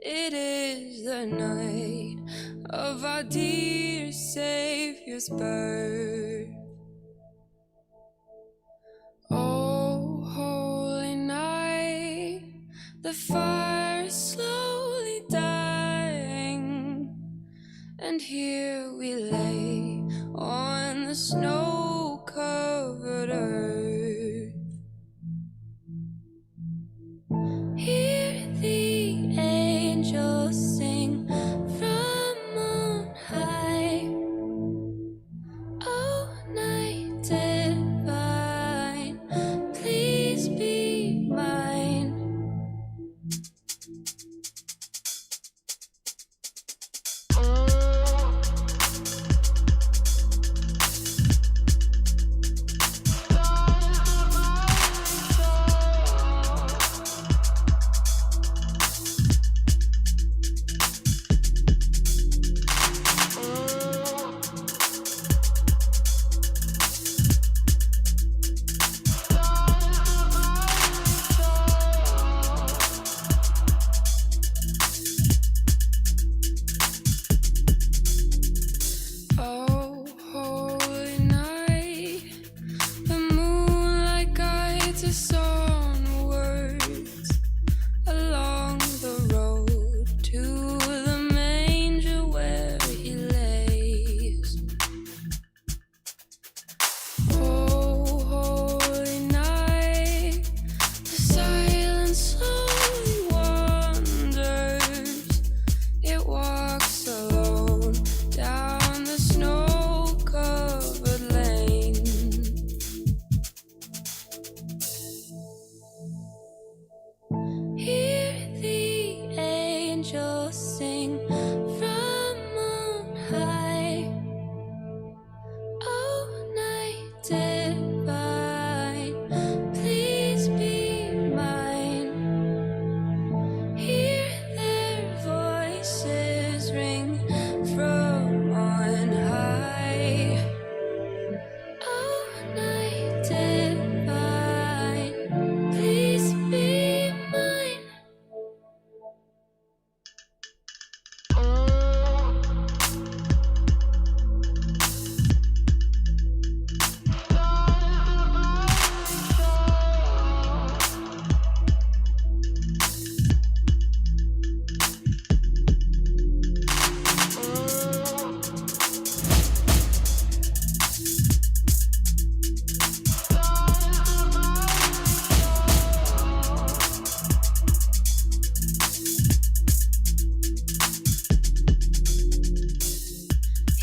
It is the night of our dear Savior's birth. Oh, holy night, the fire is slowly dying, and here we lay on the snow-covered earth. Hear the angels sing from on high. Oh, night divine, please be mine. Oh, holy night, the moonlight guides us onwards along the road to the manger where he lays. Oh, holy night, the silence slowly wanders. It walks alone down the snow-covered lane. Hear the angels sing from on high. Oh, night divine, please be mine. Hear their voices ring from on high. Oh, night divine, please be mine.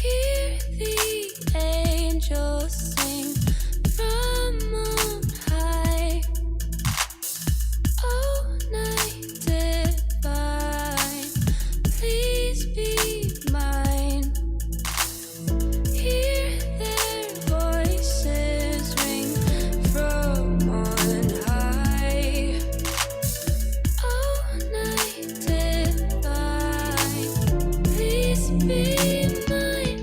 Hear the angels sing from on high. Oh, night divine, please be mine. Hear their voices ring from on high. Oh, night divine, please be mine.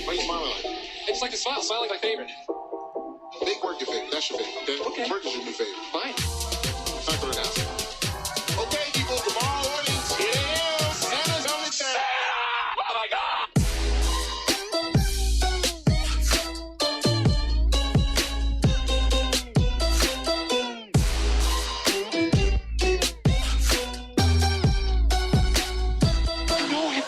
Why are you smiling like? I just like to smile. Smile like my favorite. Make work your favorite. That's your favorite. Okay. Work is your new favorite. Fine. Time for an announcement. Okay, people, tomorrow morning, it is Santa's only Santa. Oh my God! I know him.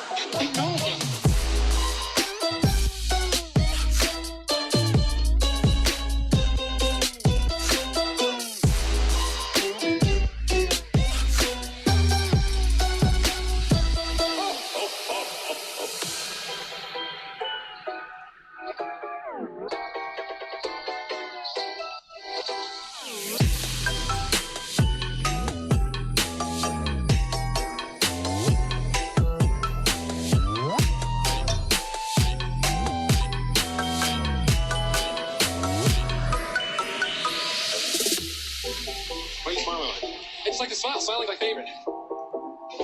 like to smile. Smile like my favorite.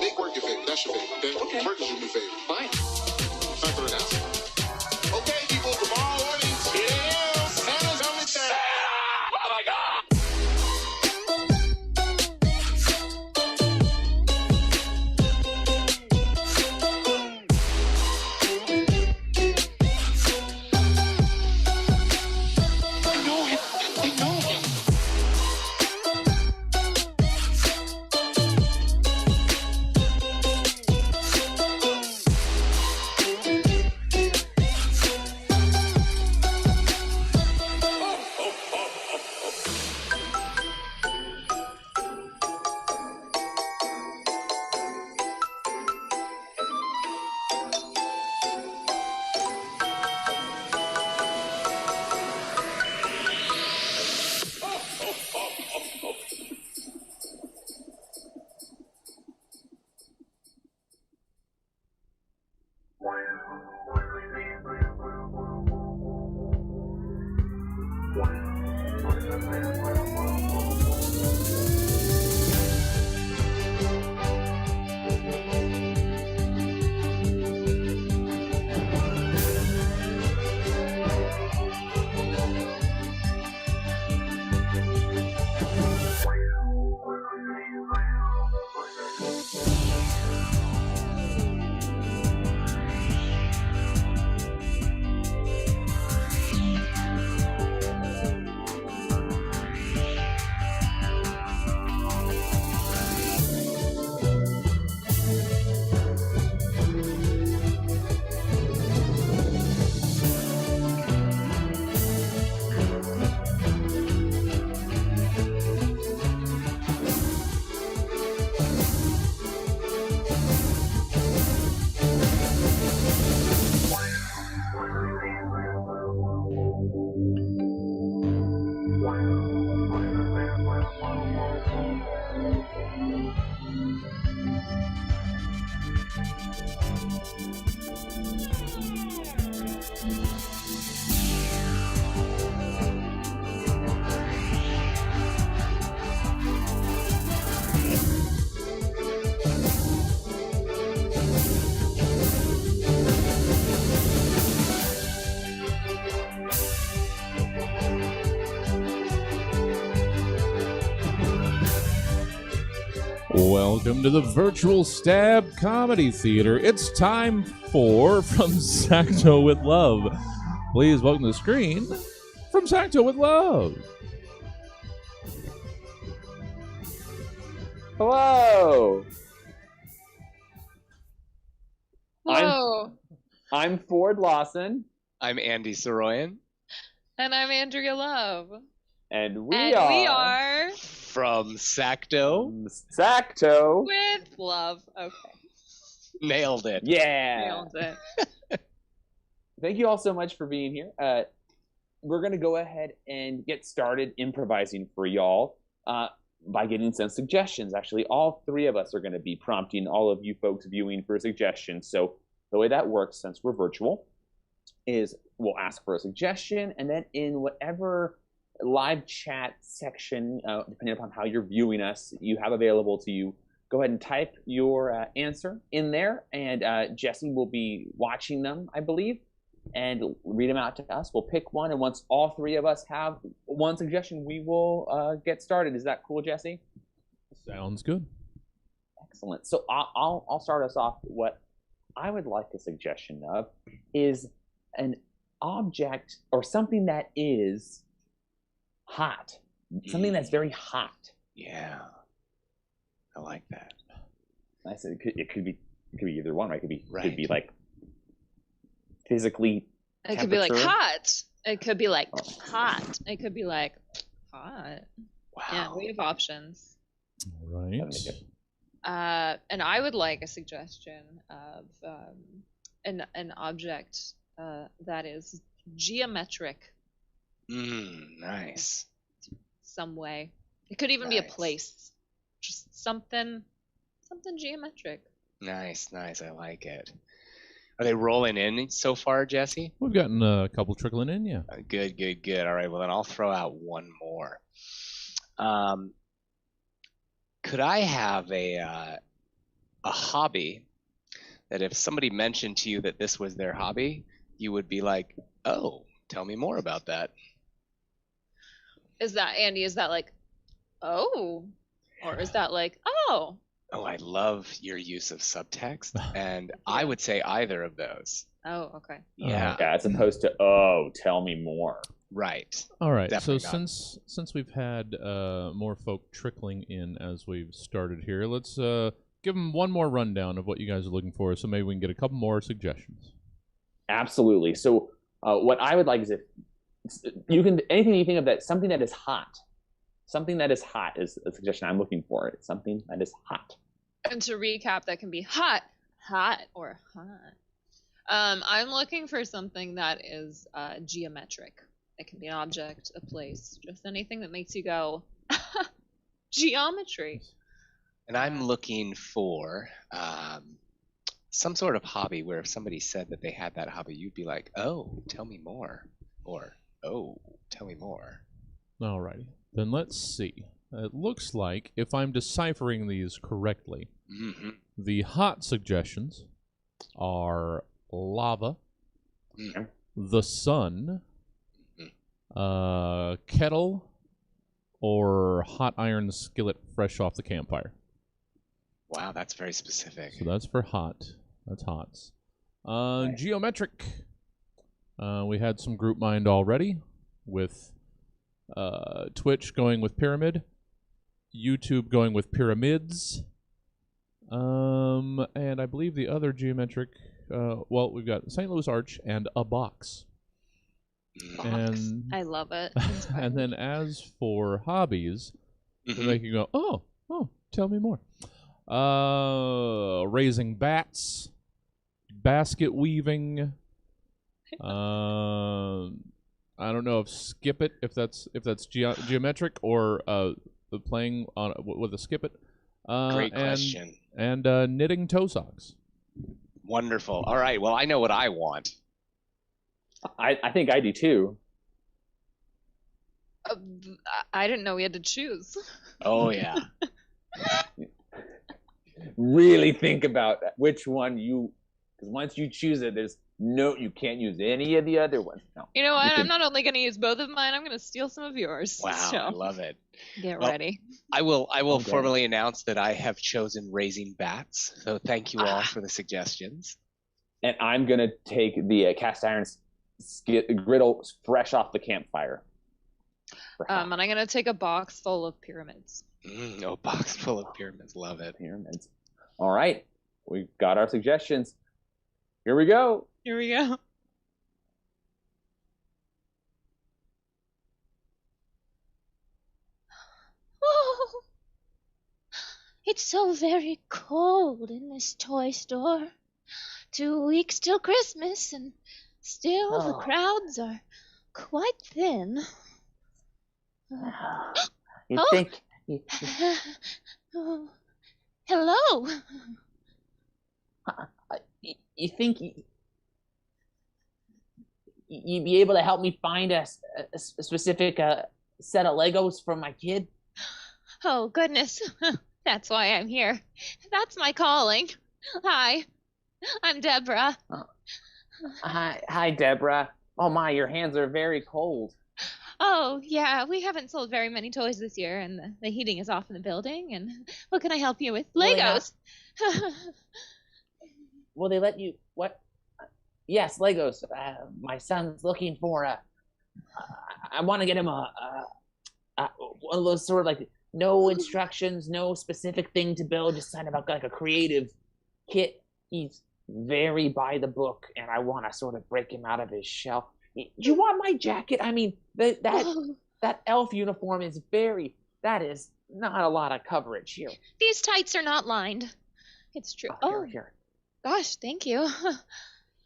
Make work your favorite. That's your favorite. Okay? Okay. Work is your new favorite. Fine. Time for the announcement. Okay, people, tomorrow morning, 10 a.m. Santa's coming to town. Oh my God! Welcome to the Virtual Stab Comedy Theater. It's time for From Sacto with Love. Please welcome to the screen From Sacto with Love. Hello. Hello. I'm Ford Lawson, I'm Andy Soroyan And I'm Andrea Love. and we and are, we are from Sacto. Sacto. with love. Okay. Nailed it. Yeah. Nailed it. Thank you all so much for being here. We're going to go ahead and get started improvising for y'all by getting some suggestions. Actually, all three of us are going to be prompting all of you folks viewing for suggestions. So the way that works, since we're virtual, is we'll ask for a suggestion, and then in whatever live chat section, depending upon how you're viewing us, you have available to you, go ahead and type your answer in there, and Jesse will be watching them, I believe, and read them out to us. We'll pick one, and once all three of us have one suggestion, we will get started. Is that cool, Jesse? Sounds good. Excellent. So I'll start us off. What I would like a suggestion of is an object or something that is hot, something that's very hot. Yeah. I like that. I said it could be either one, right? It could be Right. like physically. It could be like temperature. hot. It could be like hot. It could be like hot. Wow. Yeah, we have options. All right. And I would like a suggestion of an object that is geometric Nice. some way. It could even be a Nice. place. Just something geometric. Nice. I like it. Are they rolling in so far, Jesse? We've gotten a couple trickling in, yeah. Good. All right, well, then I'll throw out one more. Could I have a hobby that if somebody mentioned to you that this was their hobby, you would be like, "Oh, tell me more about that." Is that Andy? Is that like, oh, or is that like, oh? Oh, I love your use of subtext, and I would say either of those. Oh, okay. Yeah, Yeah, as opposed to, oh, tell me more. right. All right. Definitely so not. since we've had more folk trickling in as we've started here, let's give them one more rundown of what you guys are looking for, so maybe we can get a couple more suggestions. Absolutely. So what I would like is if you can, anything you think of that, something that is hot. Something that is hot is a suggestion I'm looking for. It's something that is hot. And to recap, that can be hot, hot, or hot. I'm looking for something that is geometric. It can be an object, a place, just anything that makes you go, geometry. And I'm looking for some sort of hobby where if somebody said that they had that hobby, you'd be like, "Oh, tell me more," or "Oh, tell me more." All righty. Then let's see. It looks like, if I'm deciphering these correctly, Mm-hmm. the hot suggestions are lava, Mm-hmm. the sun, kettle, or hot iron skillet fresh off the campfire. Wow, that's very specific. So that's for hot. That's hots. Geometric. We had some group mind already, with Twitch going with pyramid, YouTube going with pyramids, and I believe the other geometric. Well, we've got St. Louis Arch and a box. And I love it. and then as for hobbies, to Mhm. make you go, oh, tell me more. Raising bats, basket weaving. I don't know if skip it, if that's geometric, or playing on with a skip it. Great question. And knitting toe socks. Wonderful. All right. Well, I know what I want. I think I do too. I didn't know we had to choose. Oh yeah. Really think about which one you, because once you choose it, you can't use any of the other ones. No. You know what? can- I'm not only going to use both of mine. I'm going to steal some of yours. Wow. So I love it. get Well, ready. I will Okay. formally announce that I have chosen raising bats. So thank you all for the suggestions. And I'm gonna take the cast iron griddle fresh off the campfire. For hot And I'm going to take a box full of pyramids. A box full of pyramids. Love it. pyramids. All right, we've got our suggestions. Here we go. Here we go. Oh, it's so very cold in this toy store. 2 weeks till Christmas, and still the Oh. crowds are quite thin. You Oh. think? Oh, hello. You think you'd be able to help me find a specific set of Legos for my kid? Oh, goodness. That's why I'm here. That's my calling. Hi, I'm Deborah. Hi, Deborah. Oh my, your hands are very cold. Oh, yeah, we haven't sold very many toys this year, and the heating is off in the building. And what can I help you with? Well, yeah. Legos. Will they let you? What? Yes, Legos. My son's looking for I want to get him a one of those sort of like no instructions, no specific thing to build, just kind of like a creative kit. He's very by the book, and I want to sort of break him out of his shell. Do you want my jacket? I mean, that elf uniform is that is not a lot of coverage here. These tights are not lined. It's true. Oh, Here. gosh, thank you.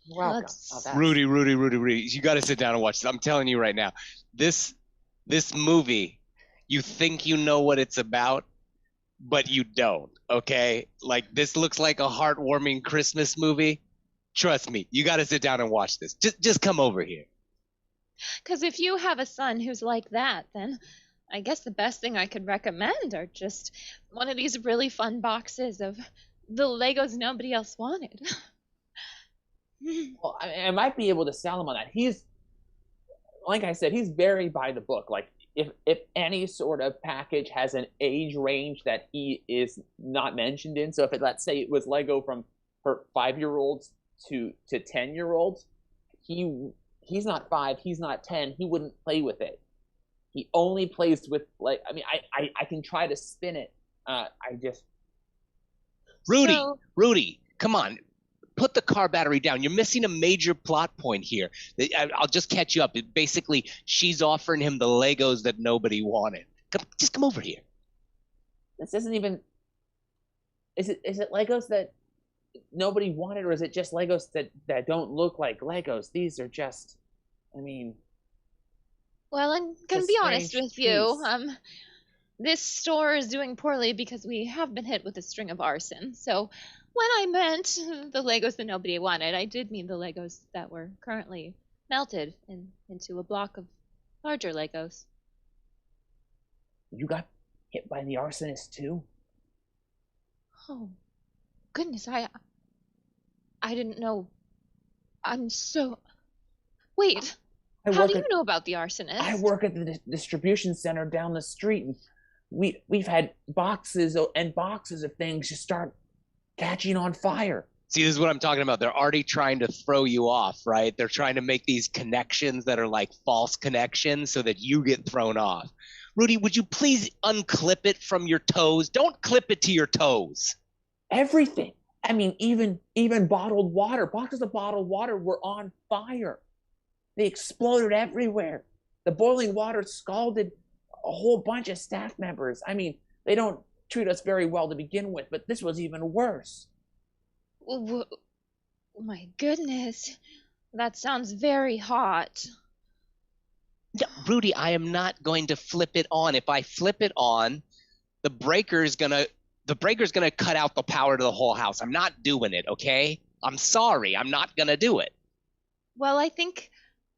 You're welcome. Let's- Oh, that's- Rudy, you got to sit down and watch this. I'm telling you right now, this movie, you think you know what it's about, but you don't. Okay, like this looks like a heartwarming Christmas movie. Trust me, you got to sit down and watch this. Just come over here. Because if you have a son who's like that, then I guess the best thing I could recommend are just one of these really fun boxes of the Legos nobody else wanted. Well, I might be able to sell him on that. He's, like I said, he's very by the book. Like if any sort of package has an age range that he is not mentioned in, so if it, let's say it was Lego from for 5-year-olds to 10-year-olds, he's not 5, he's not 10, he wouldn't play with it. He only plays with, like, I mean, I can try to spin it. I just Rudy, So- Rudy, come on. Put the car battery down. You're missing a major plot point here. I'll just catch you up. Basically, she's offering him the Legos that nobody wanted. Just come over here. this isn't even. Is it Legos that nobody wanted, or is it just Legos that don't look like Legos? These are just, I mean, Well, I'm gonna a be honest strange with you. case. This store is doing poorly because we have been hit with a string of arson. So when I meant the Legos that nobody wanted, I did mean the Legos that were currently melted into a block of larger Legos. You got hit by the arsonist too? Oh, goodness, I didn't know. I'm so. Wait, how do you know about the arsonist? I work at the distribution center down the street, and we've had boxes and boxes of things just start catching on fire. See, this is what I'm talking about. They're already trying to throw you off, right? They're trying to make these connections that are like false connections so that you get thrown off. Rudy, would you please unclip it from your toes? Don't clip it to your toes. Everything. I mean, even bottled water. Boxes of bottled water were on fire. They exploded everywhere. The boiling water scalded a whole bunch of staff members. I mean, they don't treat us very well to begin with, but this was even worse. Oh, my goodness, that sounds very hot. Yeah, Rudy, I am not going to flip it on. If I flip it on, the breaker's gonna cut out the power to the whole house. I'm not doing it, okay? I'm sorry, I'm not gonna do it. Well, I think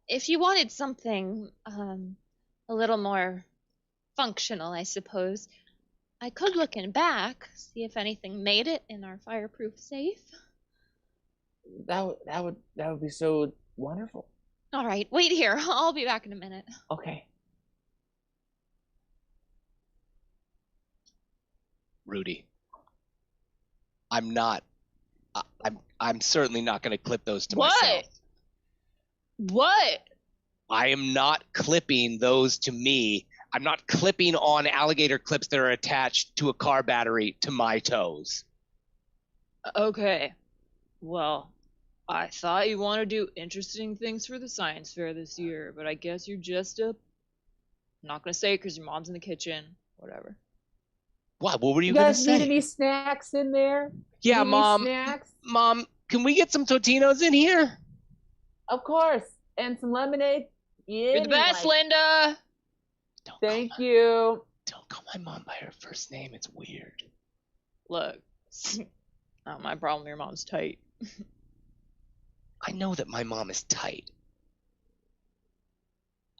if you wanted something a little more functional, I suppose, I could look in back, see if anything made it in our fireproof safe. That would be so wonderful. All right, wait here. I'll be back in a minute. Okay. Rudy, I'm certainly not going to clip those to myself. What? I am not clipping those to me. I'm not clipping on alligator clips that are attached to a car battery to my toes. Okay. Well, I thought you want to do interesting things for the science fair this year, but I guess you're just a. I'm not gonna say because your mom's in the kitchen. Whatever. What were you You going to guys say? need any snacks in there? Yeah, Need any Mom. Snacks? Mom, can we get some Totinos in here? Of course. And some lemonade. Yeah. You're the best, Linda. Thank you. Don't call my mom by her first name. It's weird. Look, not my problem. Your mom's tight. I know that my mom is tight.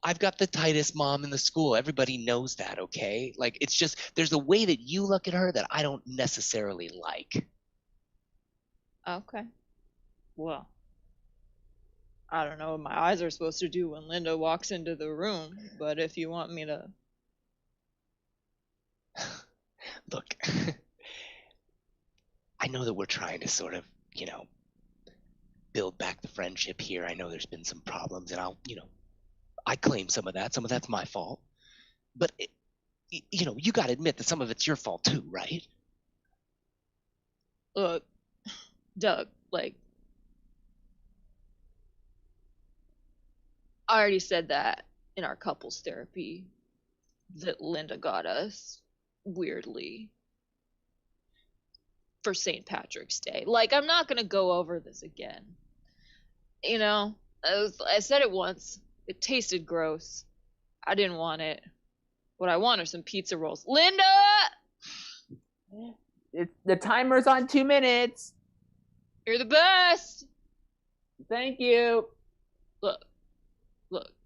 I've got the tightest mom in the school. Everybody knows that, okay? Like, it's just, there's a way that you look at her that I don't necessarily like. Okay. Well, I don't know what my eyes are supposed to do when Linda walks into the room, but if you want me to. Look, I know that we're trying to sort of, build back the friendship here. I know there's been some problems, and I claim some of that. Some of that's my fault. But, you got to admit that some of it's your fault too, right? Look, Doug, like. I already said that in our couples therapy that Linda got us, weirdly, for St. Patrick's Day. Like, I'm not gonna go over this again. I said it once. It tasted gross. I didn't want it. What I want are some pizza rolls. Linda! The timer's on 2 minutes. You're the best! Thank you. Look,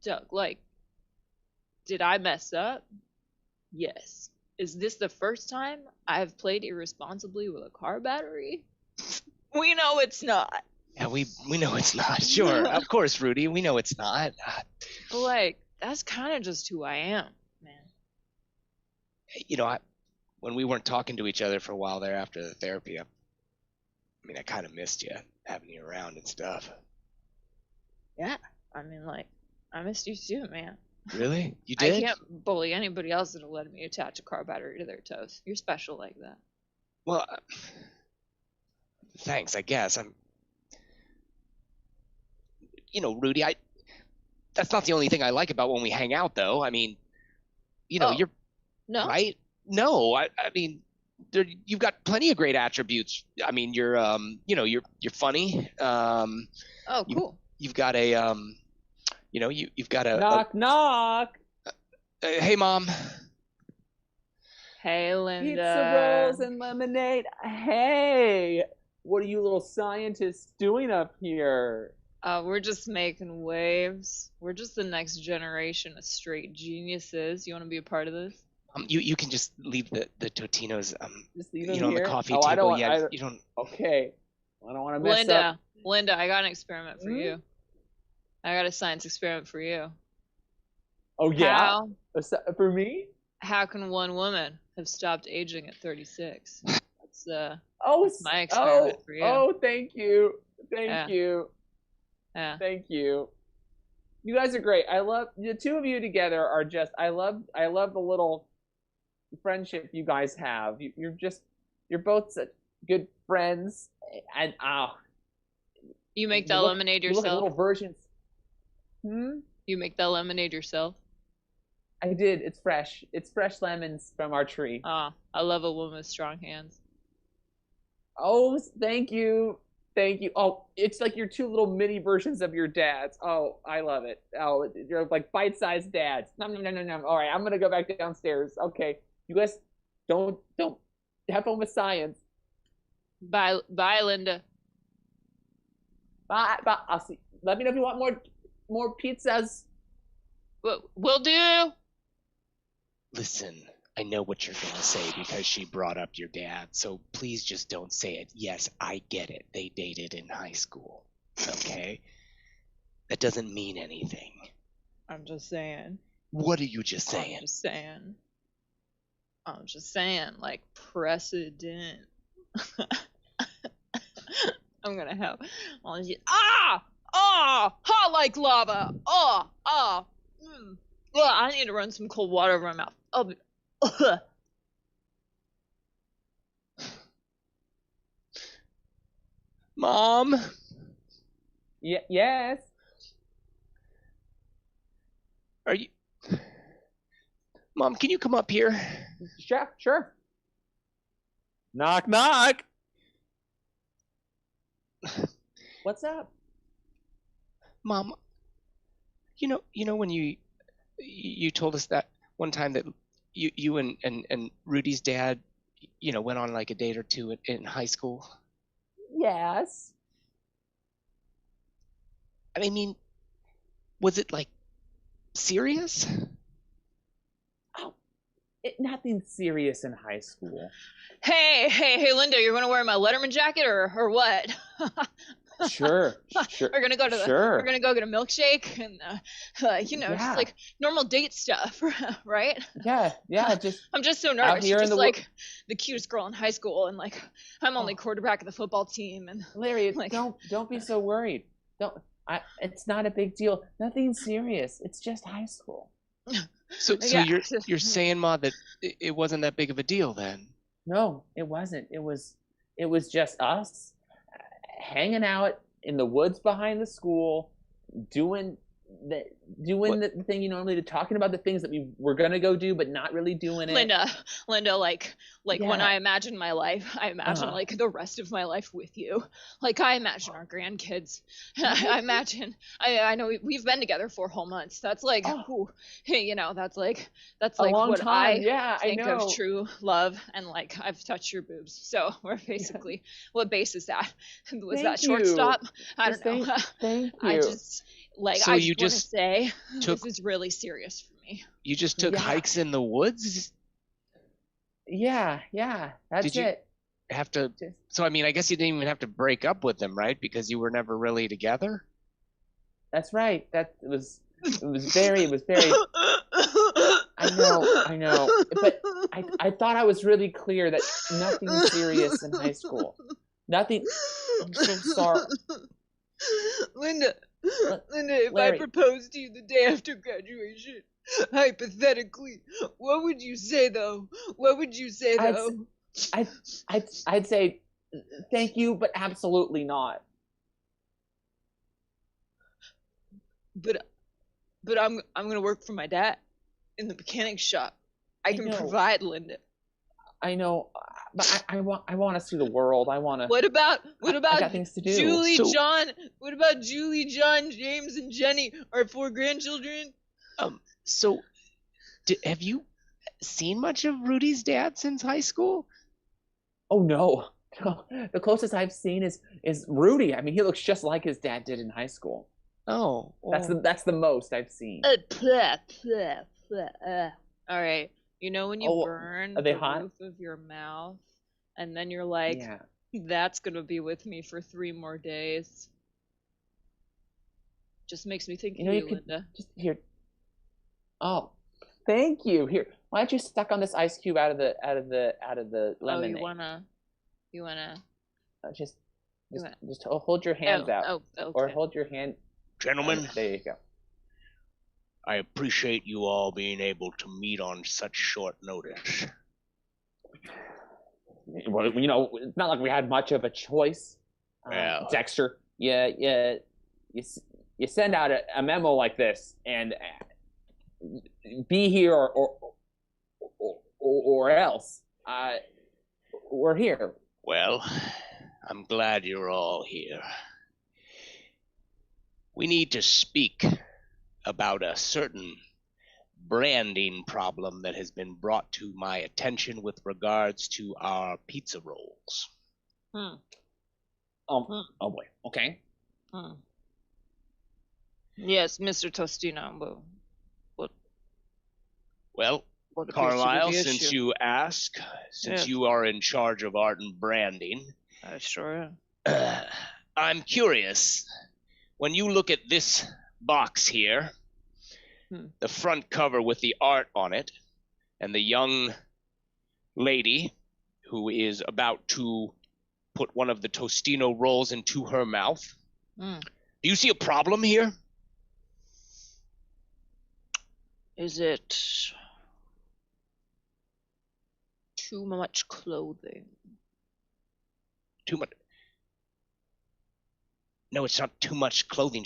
Doug, like, did I mess up? Yes. Is this the first time I've played irresponsibly with a car battery? We know it's not. Yeah, we know it's not. Sure, of course, Rudy. We know it's not. But like, that's kind of just who I am, man. You know, when we weren't talking to each other for a while there after the therapy, I mean, I kind of missed you, having you around and stuff. Yeah. I mean, like, I missed you too, man. Really? You did? I can't bully anybody else that'll let me attach a car battery to their toes. You're special like that. Well, thanks, I guess. Rudy, that's not the only thing I like about when we hang out, though. I mean, you're No? right. No, I mean, you've got plenty of great attributes. I mean, you're funny. Oh, cool. You've got a you've got a Knock, knock. Hey, Mom. Hey, Linda. Pizza rolls and lemonade. Hey, what are you little scientists doing up here? We're just making waves. We're just the next generation of straight geniuses. You want to be a part of this? You can just leave the Totinos Just leave them on the here? coffee Oh, table. I don't, Yeah, I don't- you don't. Okay. I don't want to mess up. Linda, I got an experiment for Hmm? you. I got a science experiment for you. Oh, yeah? For me? How can one woman have stopped aging at 36? That's Oh, my experiment for you. Oh, thank you. Yeah. Thank you. yeah. Thank you. You guys are great. I love the two of you together are just I love the little friendship you guys have. You're both such good friends and You make that you look- lemonade you look like yourself? little versions. Hmm? You make that lemonade yourself? I did. It's fresh. It's fresh lemons from our tree. I love a woman with strong hands. Oh, thank you. Thank you. Oh, it's like your two little mini versions of your dads. Oh, I love it. Oh, you're like bite-sized dads. No, no, no, no, no. All right, I'm gonna go back downstairs. Okay, you guys don't have fun with science. Bye, Linda. Bye, bye. I'll see. Let me know if you want more pizzas. Will do. Listen, I know what you're gonna say because she brought up your dad. So please just don't say it. Yes, I get it. They dated in high school. Okay, that doesn't mean anything. I'm just saying. What are you just saying? I'm just saying, like precedent. I'm gonna have all these. Hot like lava. I need to run some cold water over my mouth. Mom, Yes. are you? Mom, can you come up here? Sure. Knock, knock. What's up? Mom, you know when you told us that one time that you and Rudy's dad, went on like a date or two in high school. Yes. I mean, was it like serious? Nothing serious in high school. Hey, Linda, you're gonna wear my Letterman jacket or what? Sure. We're gonna go to Sure. we're gonna go get a milkshake and just Yeah. like normal date stuff, right? Yeah. Just I'm just so Out nervous. here You're in just the like the cutest girl in high school, and like I'm only quarterback of the football team, and Larry. like- Don't be so worried. Don't. It's not a big deal. Nothing serious. It's just high school. So Yeah. you're saying, Ma, that it wasn't that big of a deal then? No, it wasn't. It was just us hanging out in the woods behind the school, doing the thing you normally do, talking about the things that we were gonna go do, but not really doing it. Linda, like when Yeah. I imagine my life, I imagine Uh-huh. like the rest of my life with you. Like I imagine our grandkids. I imagine. I know we've been together for whole months. That's like, Oh. that's like A long what time. I Yeah, I think know. of true love, and like I've touched your boobs. So we're basically, what base is that? Was that Thank you. shortstop? I Just don't know. Thank you. I just So I you just want to just say took- this is really serious for me. You just took Yeah. hikes in the woods? Yeah, that's Did you it. have to? Just, So I mean, I guess you didn't even have to break up with them, right? Because you were never really together. that's right. It was very. I know. But I thought I was really clear that nothing serious in high school. Nothing. I'm so sorry. Linda, L- Linda, if I Larry, proposed to you the day after graduation, hypothetically, what would you say though? What would you say I'd s- though? I'd say thank you, but absolutely not. But I'm gonna work for my dad in the mechanic shop. I I can know, provide, Linda. I know, but I want to see the world. What I about got things to do. Julie, So, John? What about Julie, John, James, and Jenny, our 4 grandchildren? so have you seen much of Rudy's dad since high school? Oh no. The closest I've seen is Rudy. I mean, he looks just like his dad did in high school. Oh, That's the most I've seen. Pleh, pleh, pleh. All right. You know when you Oh, burn are they the hot? roof of your mouth, and then you're like, Yeah. "That's gonna be with me for 3 more days." Just makes me think You of know, you you, could Linda. just here. Oh, thank you. Here, why don't you suck on this ice cube out of the Oh, lemonade? you wanna, Just you just wanna. just hold your hands out, or Okay. hold your hand. gentlemen, There you go. I appreciate you all being able to meet on such short notice. Well, it's not like we had much of a choice. Well, Dexter, you, you send out a memo like this, and be here or else. We're here. well, I'm glad you're all here. We need to speak about a certain branding problem that has been brought to my attention with regards to our pizza rolls. Hmm. Oh boy. Okay. Hmm. Yes, Mr. Tostino. Well, What appears to be Carlisle, the since issue? you ask, since Yes. you are in charge of art and branding, I sure am. I'm curious. When you look at this box here, the front cover with the art on it, and the young lady who is about to put one of the Tostino rolls into her mouth, Hmm. do you see a problem here? Is it too much clothing? Too much? No, it's not too much clothing.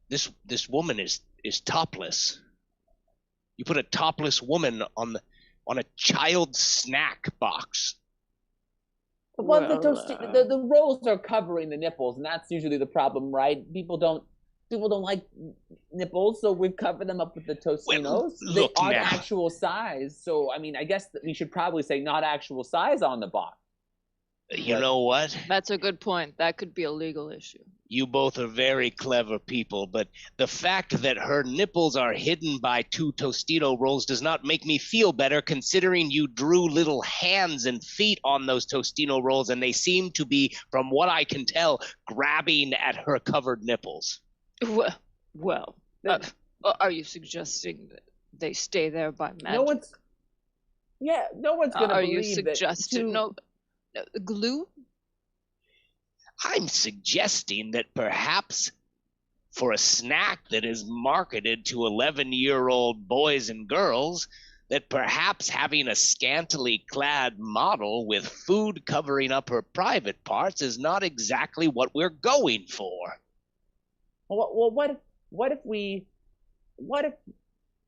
This woman is topless. You put a topless woman on a child's snack box. Well, the Well, the rolls are covering the nipples, and that's usually the problem, right? People don't like nipples, so we cover them up with the Tostinos. They Look are the now. actual size, so I mean, I guess that we should probably say not actual size on the box. You know what? that's a good point. That could be a legal issue. You both are very clever people, but the fact that her nipples are hidden by 2 Tostito rolls does not make me feel better, considering you drew little hands and feet on those Tostino rolls, and they seem to be, from what I can tell, grabbing at her covered nipples. Well, are you suggesting that they stay there by magic? No one's gonna Are believe you suggesting that. no glue? I'm suggesting that perhaps for a snack that is marketed to 11-year-old boys and girls, that perhaps having a scantily clad model with food covering up her private parts is not exactly what we're going for. Well, what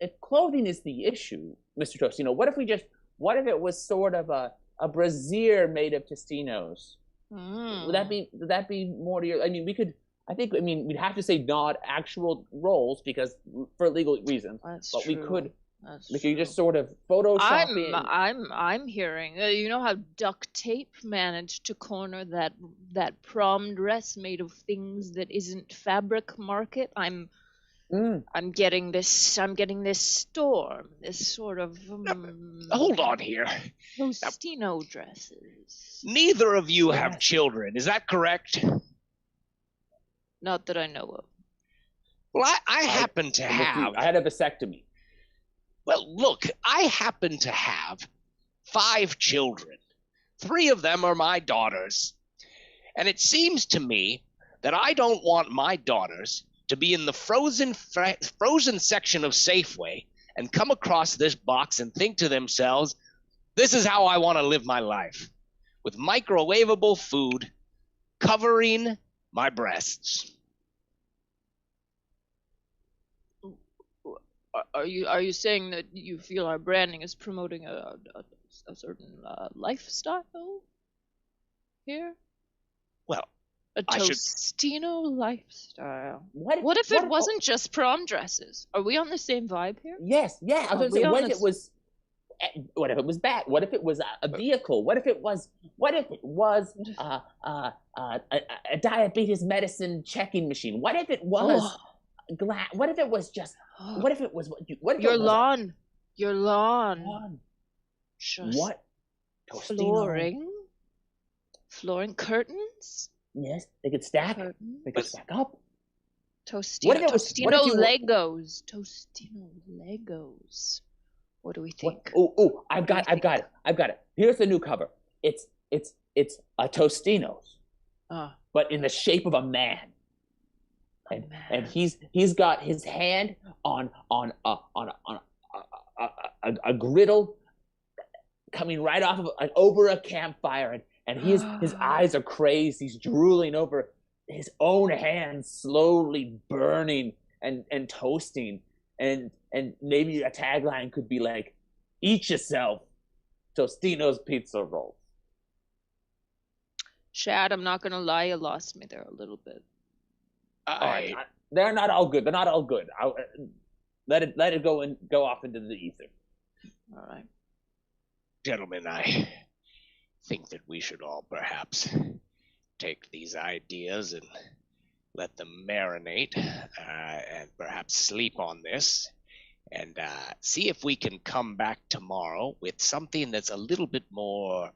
if clothing is the issue, Mr. Tostino? What if it was sort of a brassiere made of Tostinos? Would that be more to your? I mean, we'd have to say not actual roles because for legal reasons. That's But true. we could just sort of Photoshop it. I'm hearing. You know how duct tape managed to corner that prom dress made of things that isn't fabric market. I'm I'm getting this storm, this sort of Hold on here. Tostino dresses. Neither of you have Yes. children, is that correct? Not that I know of. Well, I happen to have. I had a vasectomy. Well, look, I happen to have 5 children. 3 of them are my daughters. And it seems to me that I don't want my daughters to be in the frozen section of Safeway and come across this box and think to themselves, this is how I want to live my life, with microwavable food covering my breasts. Are you saying that you feel our branding is promoting a certain lifestyle here? Well, A I should- Tostino lifestyle. What? What if it wasn't just prom dresses? Are we on the same vibe here? Yes, yeah. I Are was we going to say, on what if this- it was? What if it was bad? What if it was a vehicle? What if it was? A diabetes medicine checking machine? What if it was glass? What if it was just? What if it was? What if Your it was lawn. Your lawn. lawn? Just What? Tostino. flooring. Flooring curtains. Yes, they could stack. Curtains. They could stack up. Tostino. What if it was- what if Tostino you were- Legos. Tostino Legos. What do we think? Oh! I've got it. Here's the new cover. It's a Tostino's, but in the shape of a man. And he's got his hand on a griddle coming right off of over a campfire, and his eyes are crazed. He's drooling over his own hand, slowly burning and toasting, and maybe a tagline could be like, "Eat yourself, Tostino's pizza rolls." Chad, I'm not gonna lie, you lost me there a little bit. They're not all good. They're not all good. Let it go off into the ether. All right. Gentlemen, I think that we should all perhaps take these ideas and let them marinate, and perhaps sleep on this, and see if we can come back tomorrow with something that's a little bit more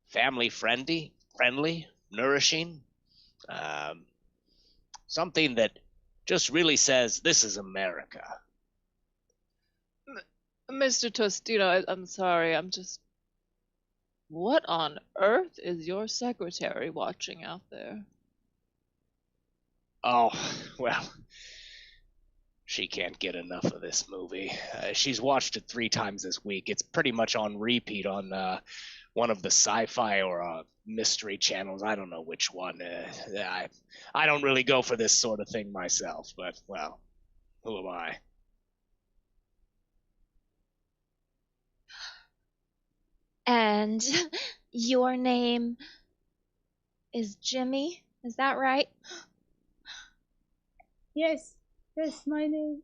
family friendly, nourishing, something that just really says this is America. Mr. Tostino, I'm sorry, what on earth is your secretary watching out there? Oh, well, she can't get enough of this movie. She's watched it 3 times this week. It's pretty much on repeat on one of the sci-fi or mystery channels. I don't know which one. I don't really go for this sort of thing myself, but, well, who am I? And your name is Jimmy, is that right? Yes, my name.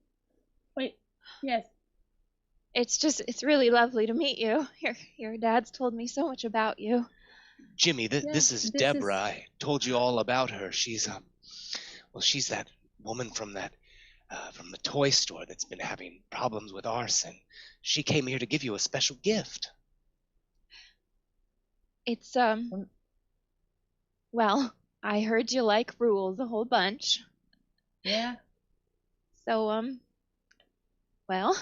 Wait, yes. It's really lovely to meet you. Your dad's told me so much about you. Jimmy, this is Deborah. I told you all about her. She's she's that woman from the toy store that's been having problems with arson. She came here to give you a special gift. It's well, I heard you like rules a whole bunch. Yeah. So well,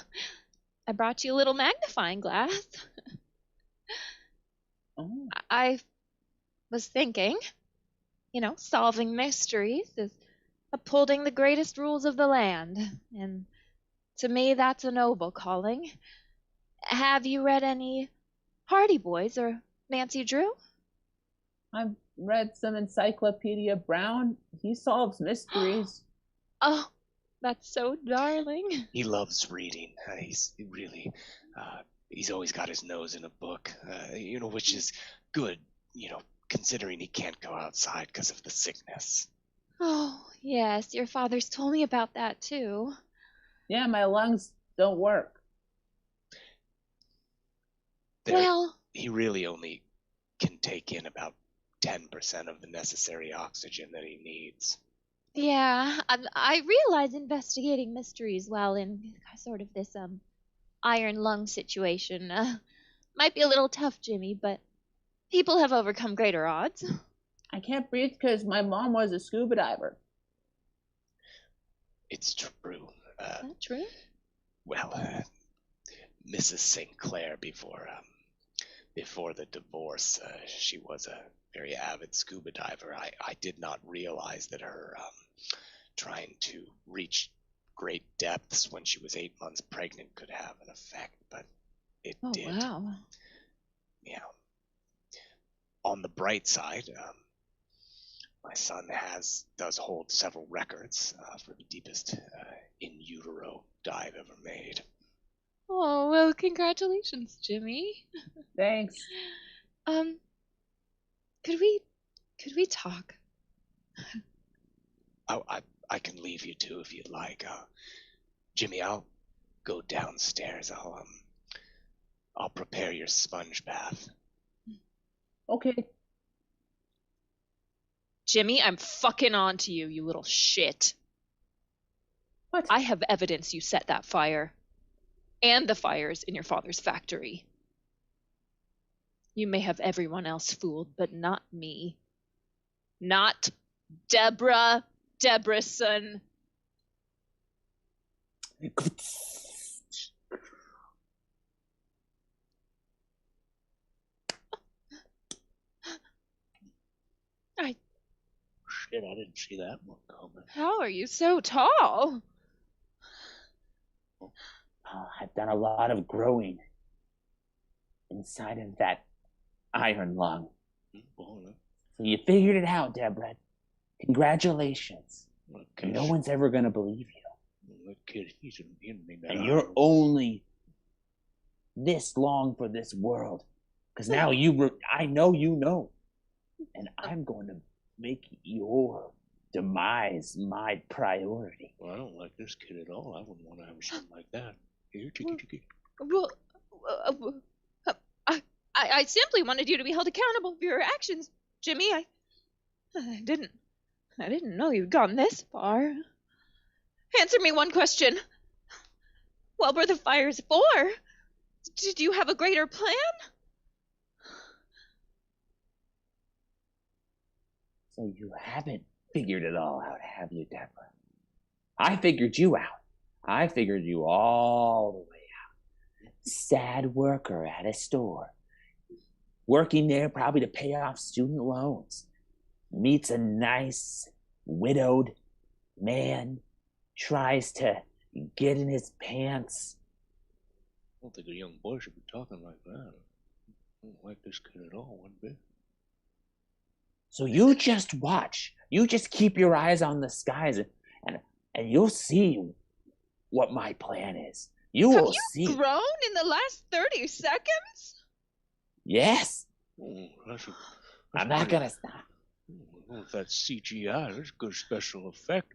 I brought you a little magnifying glass. Oh. I was thinking, solving mysteries is upholding the greatest rules of the land, and to me that's a noble calling. Have you read any Hardy Boys or Nancy Drew? I've read some Encyclopedia Brown. He solves mysteries. Oh, that's so darling. He loves reading. He's really, he's always got his nose in a book, which is good, considering he can't go outside because of the sickness. Oh, yes, your father's told me about that too. Yeah, my lungs don't work. Well, He really only can take in about 10% of the necessary oxygen that he needs. Yeah, I realize investigating mysteries while in sort of this iron lung situation might be a little tough, Jimmy, but people have overcome greater odds. Is I can't breathe because my mom was a scuba diver. It's true. that true? Well, Mrs. St. Clair before the divorce, she was a very avid scuba diver. I did not realize that her trying to reach great depths when she was 8 months pregnant could have an effect, but it Oh, did. wow. Yeah. On the bright side, my son does hold several records for the deepest in utero dive ever made. Oh, well, congratulations, Jimmy. Thanks. Um, could we talk? I can leave you too if you'd like. Jimmy, I'll go downstairs. I'll prepare your sponge bath. Okay. Jimmy, I'm fucking on to you, you little shit. What? I have evidence you set that fire. And the fires in your father's factory. You may have everyone else fooled, but not me. Not Deborah Debrason. Shit, I didn't see that one coming. How are you so tall? I've done a lot of growing inside of that iron lung. Well, So you figured it out, Deborah. Congratulations. okay. No one's ever going to believe you. That kid, he's in me now. And you're only this long for this world. Because now I know you know. And I'm going to make your demise my priority. Well, I don't like this kid at all. I wouldn't want to have a son like that. Here, Chicky. Well, I simply wanted you to be held accountable for your actions, Jimmy. I didn't know you'd gone this far. Answer me one question. What were the fires for? Did you have a greater plan? So you haven't figured it all out, have you, Deborah? I figured you out. I figured you all the way out. Sad worker at a store. Working there probably to pay off student loans. Meets a nice, widowed man. Tries to get in his pants. I don't think a young boy should be talking like that. I don't like this kid at all one bit. So you just watch. You just keep your eyes on the skies and you'll see what my plan is. You will see. Have you grown in the last 30 seconds? Yes. That's I'm not going to stop. With that CGI, that's good special effect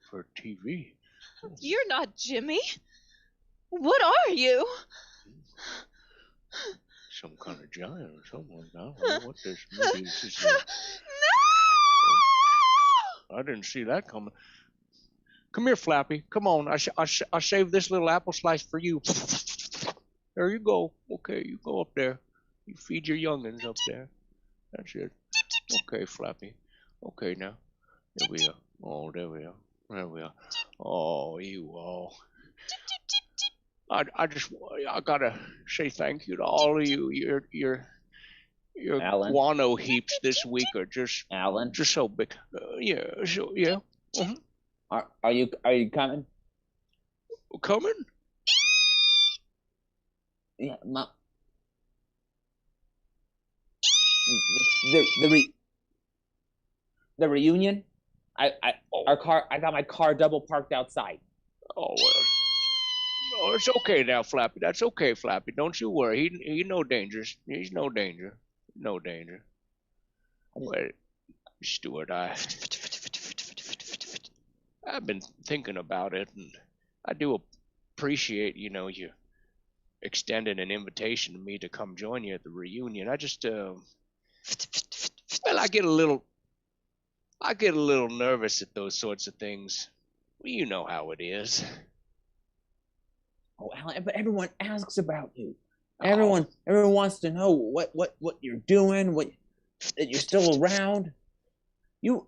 for TV. You're not Jimmy. What are you? Some kind of giant or something like that. I don't know what this movie is. No! I didn't see that coming. Come here, Flappy. Come on. I shaved this little apple slice for you. There you go. Okay, you go up there. You feed your youngins up there. That's it. Okay, Flappy. Okay, now. There we are. Oh, there we are. There we are. Oh, you all. I gotta say thank you to all of you. Your Alan? guano heaps this week are Alan, just so big. Yeah. Mm-hmm. are you coming? Coming? Yeah, Mom. The reunion. I got my car double parked outside. Oh well. No, it's okay now, Flappy. That's okay, Flappy. Don't you worry. He no danger. He's no danger. No danger. Well, Stuart, I've been thinking about it, and I do appreciate, you extending an invitation to me to come join you at the reunion. I just, well, I get a little I get a little nervous at those sorts of things. Well, you know how it is. Oh, Alan, but everyone asks about you. Oh. Everyone wants to know what you're doing, that you're still around. You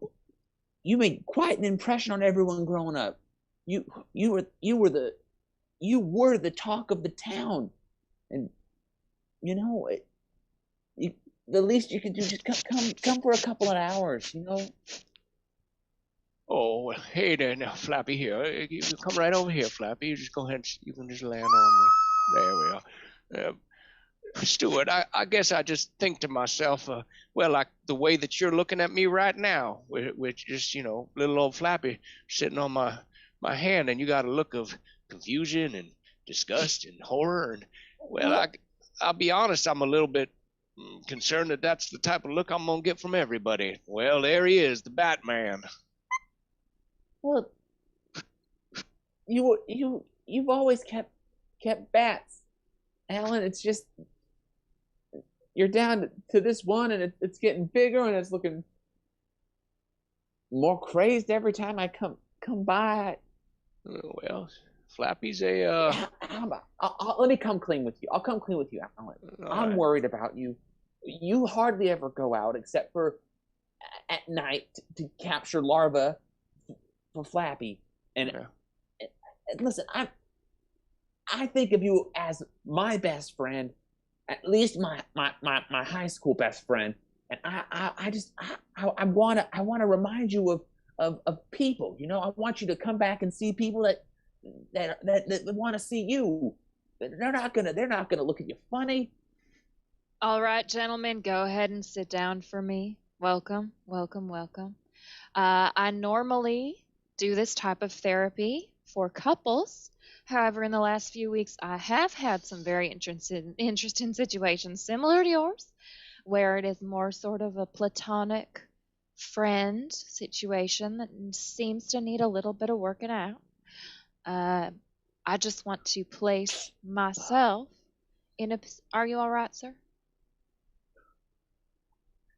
made quite an impression on everyone growing up. You were the talk of the town, and you know the least you could do just come for a couple of hours. Oh, hey there now, Flappy here. You come right over here, Flappy. You just go ahead. You can just land on me. There we are. Stuart, I guess I just think to myself, well, like the way that you're looking at me right now, with just, little old Flappy sitting on my hand, and you got a look of confusion and disgust and horror. And, well, I'll be honest, I'm a little bit concerned that that's the type of look I'm going to get from everybody. Well, there he is, the Batman. Well, you've always kept bats, Alan. It's just you're down to this one, and it's getting bigger, and it's looking more crazed every time I come by. Well, Flappy's a. How about, let me come clean with you. I'll come clean with you, Alan. I'm right. worried about you. You hardly ever go out except for at night to capture larvae for Flappy. And, Yeah. and listen, I think of you as my best friend, at least my high school best friend. And I wanna remind you of people. I want you to come back and see people that want to see you. They're not gonna look at you funny. All right, gentlemen, go ahead and sit down for me. Welcome, welcome, welcome. I normally do this type of therapy for couples. However, in the last few weeks, I have had some very interesting situations similar to yours, where it is more sort of a platonic friend situation that seems to need a little bit of working out. I just want to place myself in a. Are you all right, sir?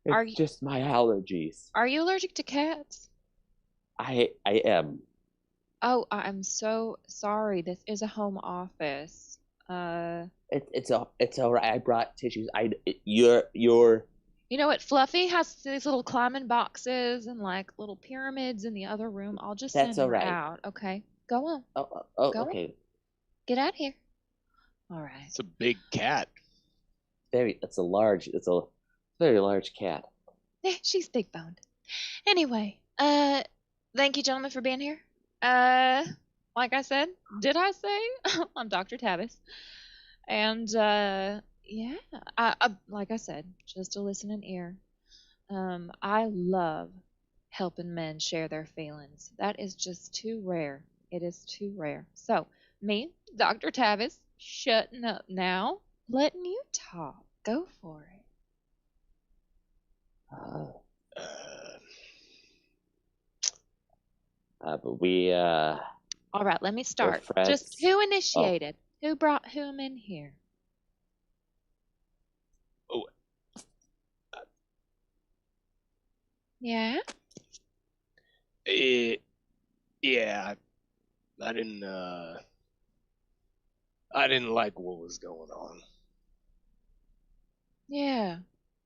It's just my allergies. Are you allergic to cats? I am. Oh, I'm so sorry. This is a home office. It's all right. I brought tissues. You're. You know what? Fluffy has these little climbing boxes and like little pyramids in the other room. I'll just send That's all her right. out. Okay, go on. Oh, Go okay. on. Get out of here. All right. It's a big cat. It's a very large cat. Yeah, she's big boned. Anyway, thank you, gentlemen, for being here. Like I said, did I say I'm Dr. Tavis? And yeah, like I said, just a listening ear. I love helping men share their feelings. That is just too rare. It is too rare. So, me, Dr. Tavis, shutting up now, letting you talk. Go for it. But we All right, let me start. friends. Just who initiated? Who brought whom in here? Oh. Yeah? Yeah. I didn't like what was going on. Yeah.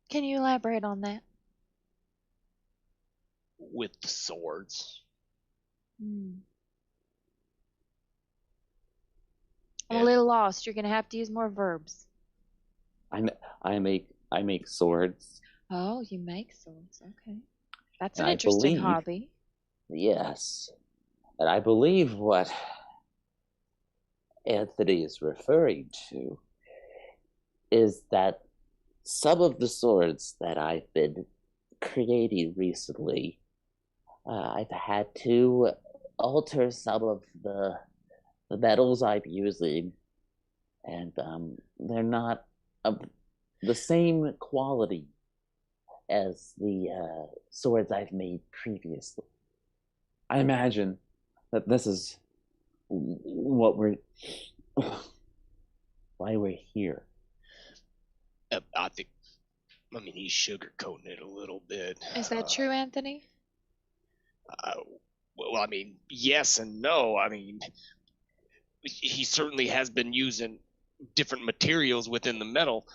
Can you elaborate on that? With the swords. I'm Yeah. a little lost. You're gonna have to use more verbs. I make swords. Oh, you make swords. Okay. That's an And I interesting believe- hobby. Yes, and I believe what Anthony is referring to is that some of the swords that I've been creating recently, I've had to alter some of the metals I'm using, and they're not of the same quality as the swords I've made previously. I imagine that this is what why we're here. I mean, he's sugarcoating it a little bit. Is that true, Anthony? Well, I mean, yes and no. I mean, he certainly has been using different materials within the metal.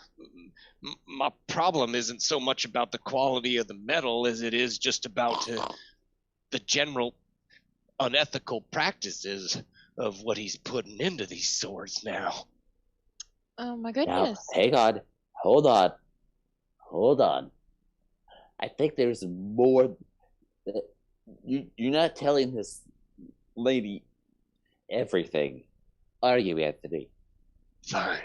My problem isn't so much about the quality of the metal as it is just about the general unethical practices of what he's putting into these swords now. Oh my Now, goodness. hang on. Hold on. Hold on. I think there's more. You're not telling this lady everything, are you, Anthony? Fine.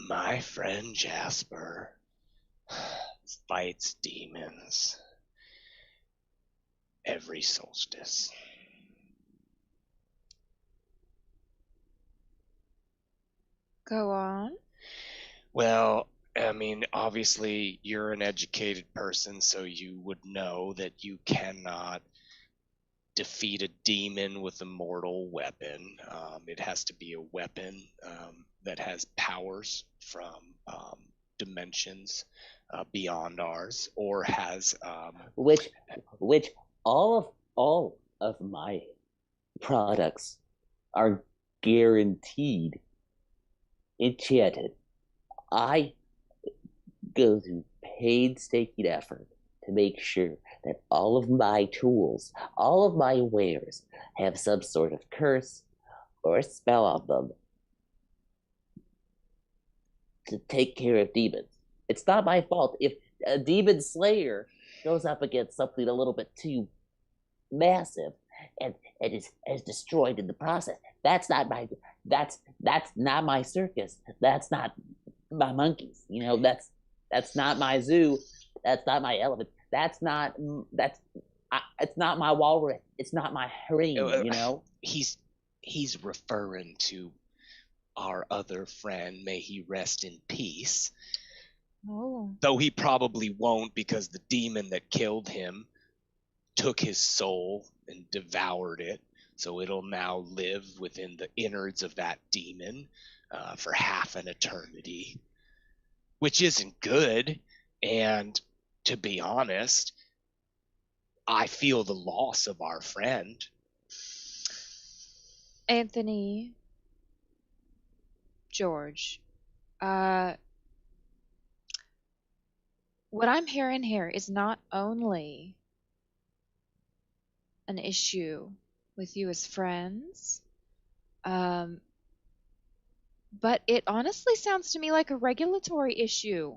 My friend Jasper fights demons every solstice. Go on. Well, I mean, obviously, you're an educated person, so you would know that you cannot defeat a demon with a mortal weapon. It has to be a weapon that has powers from dimensions beyond ours, or has Which all of my products are guaranteed enchanted. I go through painstaking effort to make sure that all of my tools, all of my wares, have some sort of curse or spell on them to take care of demons. It's not my fault if a demon slayer goes up against something a little bit too massive and is destroyed in the process. That's not my circus. That's not my monkeys. That's not my zoo. That's not my elephant. It's not my walrus. It's not my harem. he's referring to our other friend. May he rest in peace. Oh. Though he probably won't, because the demon that killed him took his soul and devoured it. So it'll now live within the innards of that demon for half an eternity, which isn't good. And to be honest, I feel the loss of our friend. Anthony, George, what I'm hearing here is not only an issue with you as friends, but it honestly sounds to me like a regulatory issue.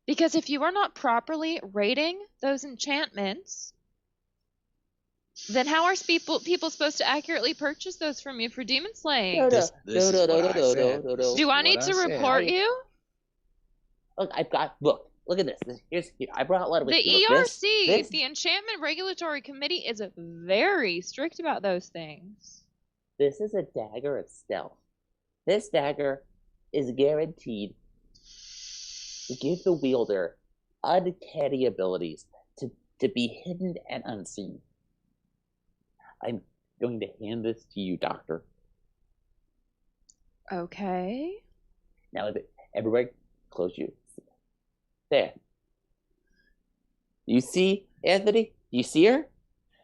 Because if you are not properly rating those enchantments, then how are people supposed to accurately purchase those from you for demon slaying? This is what I said. Do I need to report you? Look, look at this. I brought one with The you. ERC, the Enchantment Regulatory Committee, is very strict about those things. This is a dagger of stealth. This dagger is guaranteed to give the wielder uncanny abilities to be hidden and unseen. I'm going to hand this to you, Doctor. Okay. Now, everybody, close your. There. You see, Anthony? You see her?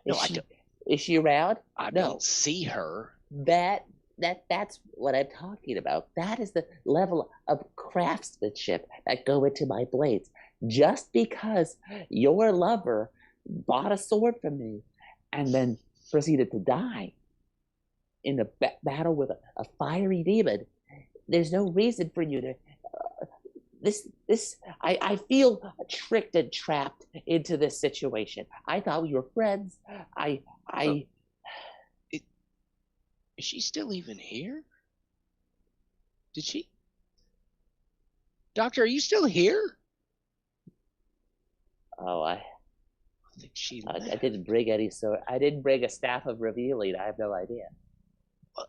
No, I don't. Is she around? I No. don't see her. That's what I'm talking about. That is the level of craftsmanship that go into my blades. Just because your lover bought a sword from me and then proceeded to die in a battle with a fiery demon, there's no reason for you to. I feel tricked and trapped into this situation. I thought we were friends. Is she still even here? Did she? Doctor, are you still here? Oh, I think she. I didn't bring any sword. I didn't bring a staff of revealing. I have no idea. I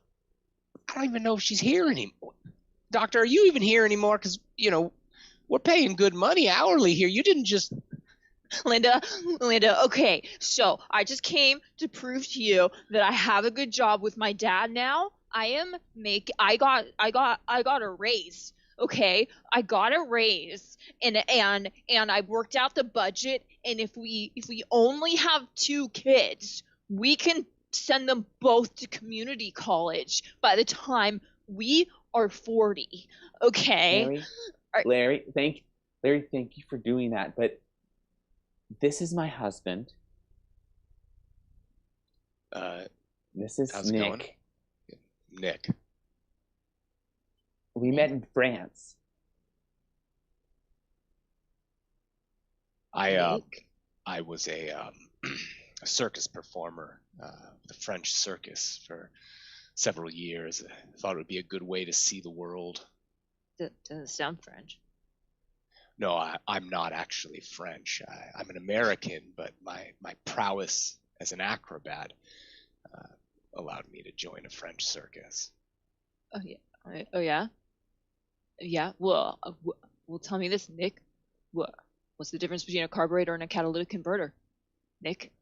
don't even know if she's here anymore. Doctor, are you even here anymore? Because, we're paying good money hourly here. You didn't just. Linda, okay, so I just came to prove to you that I have a good job with my dad now. I got a raise. Okay, I got a raise, and I worked out the budget, And if we only have 2 kids, we can send them both to community college by the time we are 40. Okay? Larry, thank you for doing that. But this is my husband. This is How's it going? Nick. Nick. We met in France. I was a circus performer, the French circus for several years. I thought it would be a good way to see the world. Doesn't sound French. No, I'm not actually French. I'm an American, but my prowess as an acrobat allowed me to join a French circus. Oh yeah. Oh yeah. Yeah. Well, tell me this, Nick. What's the difference between a carburetor and a catalytic converter, Nick?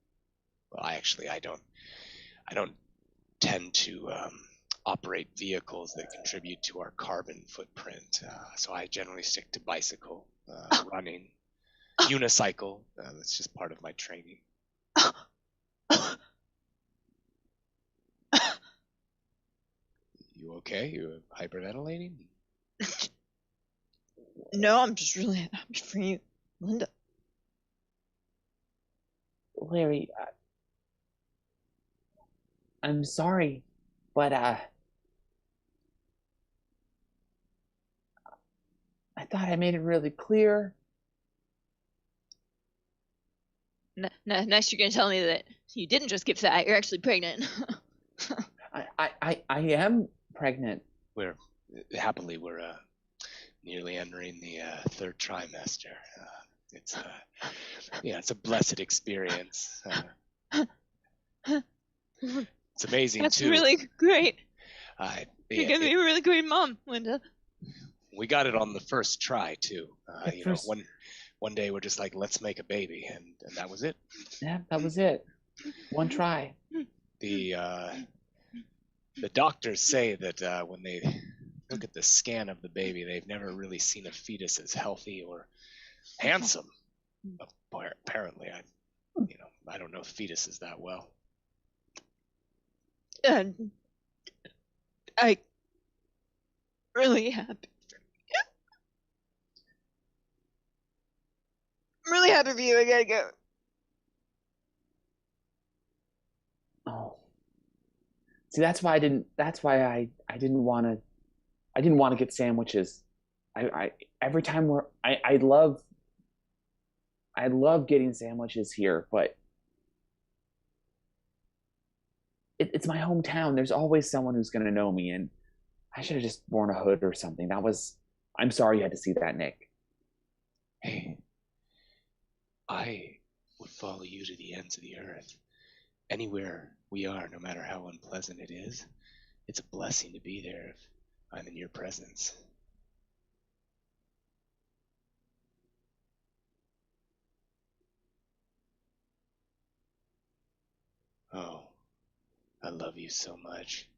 Well, I don't tend to operate vehicles that contribute to our carbon footprint. So I generally stick to bicycle, running, unicycle. That's just part of my training. You okay? You hyperventilating? No, I'm just really happy for you, Linda. Larry, I'm sorry, but I thought I made it really clear. Next, you're gonna tell me that you didn't just get fat; you're actually pregnant. I am pregnant. We're nearly entering the 3rd trimester. It's a blessed experience. It's amazing That's too. really great. You're Yeah, gonna be a really great mom, Linda. we got it on the first try too. The first- One day we're just like, let's make a baby, and that was it. Yeah, that was it. One try. The doctors say that when they look at the scan of the baby, they've never really seen a fetus as healthy or handsome. Apparently, I don't know fetuses that well. And I really happy. I'm really happy for you. I gotta go. Oh. See, that's why I didn't want to get sandwiches. I every time I love getting sandwiches here, but it's my hometown. There's always someone who's going to know me, and I should have just worn a hood or something. I'm sorry you had to see that, Nick. Hey, I would follow you to the ends of the earth. Anywhere we are, no matter how unpleasant it is, it's a blessing to be there if I'm in your presence. Oh, I love you so much.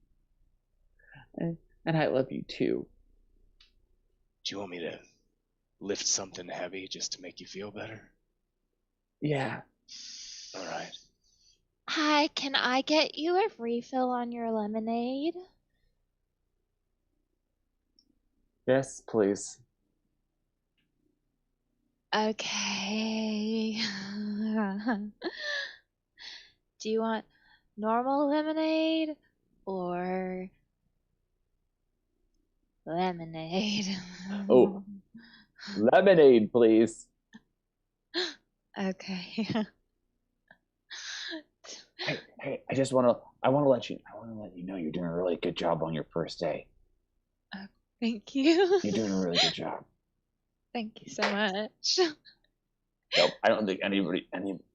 And I love you too. Do you want me to lift something heavy just to make you feel better? Yeah. All right. Hi, can I get you a refill on your lemonade? Yes, please. Okay. Do you want normal lemonade or lemonade? Oh. Lemonade, please. Okay. Hey, I want to let you know you're doing a really good job on your first day. Thank you. You're doing a really good job. Thank you so much. No, I don't think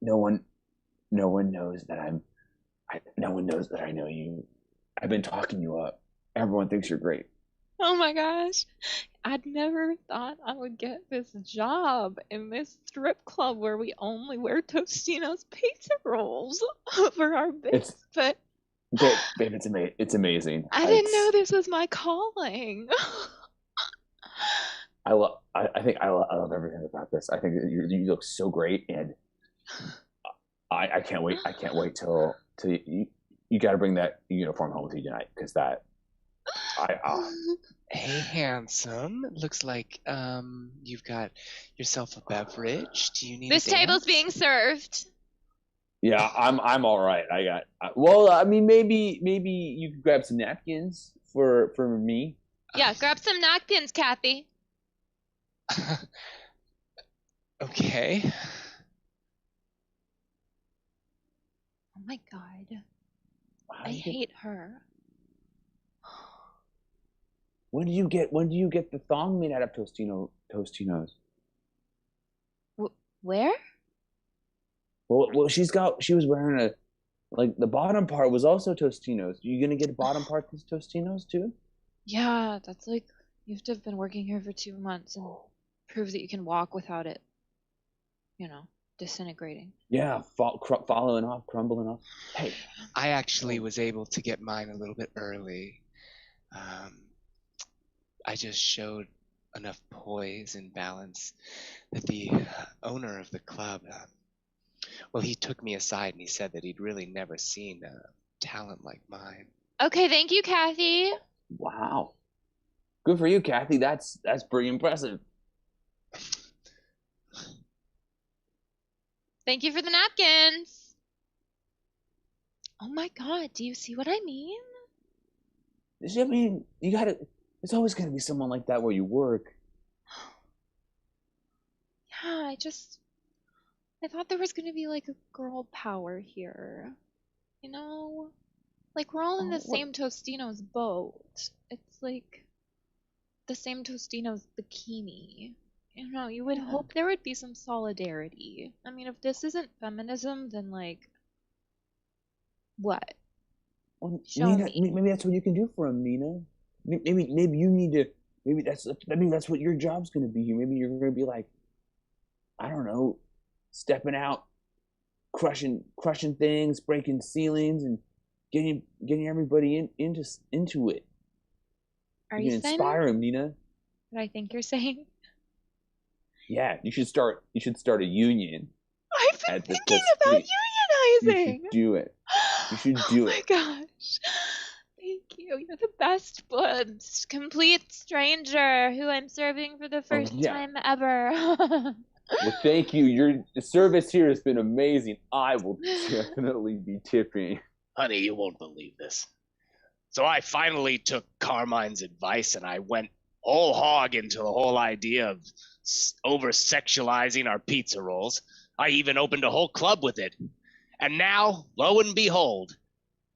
no one knows that no one knows that I know you. I've been talking you up. Everyone thinks you're great. Oh my gosh. I'd never thought I would get this job in this strip club where we only wear Tostino's pizza rolls for our bits. But Babe, it's amazing. I didn't know this was my calling. I love everything about this. I think that you look so great, and I can't wait. I can't wait till you got to bring that uniform home with you tonight, because that I Hey, handsome. Looks like you've got yourself a beverage. Do you need This a dance? table's being served. yeah, I'm all right. Well, I mean, maybe you could grab some napkins for me. Yeah, grab some napkins, Kathy. Okay. Oh my god. How I do you get- hate her. When do you get the thong made out of Tostinos? Where? Well, she was wearing a, like, the bottom part was also Tostinos. You gonna get the bottom part that's Tostinos too? Yeah, that's like you have to have been working here for 2 months and prove that you can walk without it, disintegrating. Yeah, following off, crumbling off. Hey, I actually was able to get mine a little bit early. I just showed enough poise and balance that the owner of the club, well, he took me aside and he said that he'd really never seen talent like mine. Okay, thank you, Kathy. wow, good for you, Kathy. That's pretty impressive. Thank you for the napkins. Oh my god, do you see what I mean? I mean, you gotta. There's always gonna be someone like that where you work. Yeah, I thought there was gonna be like a girl power here. Like we're all in the What? same Tostino's boat. It's like the same Tostino's bikini. You would hope there would be some solidarity. I mean, if this isn't feminism, then like, what? Well, Show Nina, me. maybe that's what you can do for him, Nina. Maybe you need to. Maybe that's what your job's gonna be here. Maybe you're gonna be like, I don't know, stepping out, crushing things, breaking ceilings, and getting everybody into it. Are You you can saying inspire him, Nina. what I think you're saying? Yeah, you should start a union I've been at the thinking about You should unionizing. do it. You should do Oh my it. gosh. Thank you. You're the best complete stranger who I'm serving for the first yeah. time ever. Well, thank you. Your service here has been amazing. I will definitely be tipping. Honey, you won't believe this. So I finally took Carmine's advice and I went whole hog into the whole idea of over sexualizing our pizza rolls. I even opened a whole club with it. And now, lo and behold,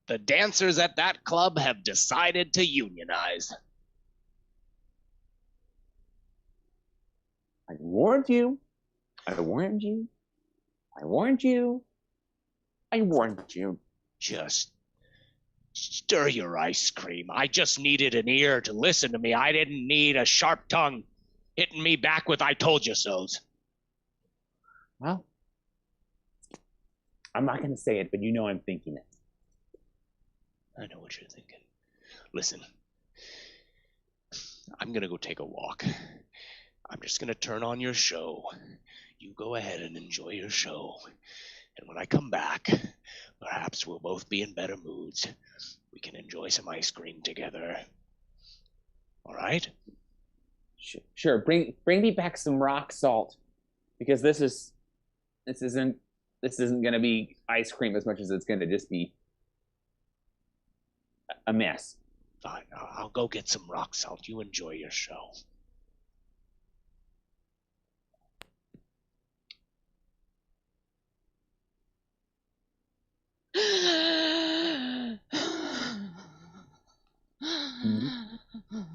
the dancers at that club have decided to unionize. I warned you. I warned you. I warned you. I warned you. Just stir your ice cream. I just needed an ear to listen to me. I didn't need a sharp tongue hitting me back with I told you so's. Well, I'm not going to say it, but you know I'm thinking it. I know what you're thinking. Listen, I'm going to go take a walk. I'm just going to turn on your show. You go ahead and enjoy your show. And when I come back, perhaps we'll both be in better moods. We can enjoy some ice cream together. All right? Sure. Bring me back some rock salt, because this isn't going to be ice cream as much as it's going to just be a mess. Fine. I'll go get some rock salt. You enjoy your show.